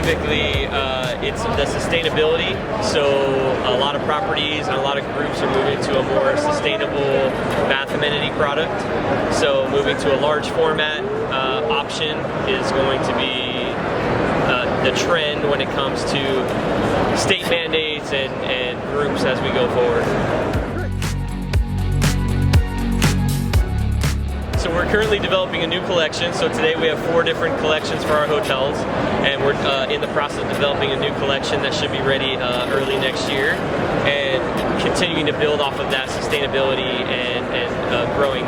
specifically, it's the sustainability. So a lot of properties and a lot of groups are moving to a more sustainable bath amenity product. So moving to a large format option is going to be the trend when it comes to state mandates and groups as we go forward. So we're currently developing a new collection. So today we have 4 different collections for our hotels, and we're in the process of developing a new collection that should be ready early next year, and continuing to build off of that sustainability and growing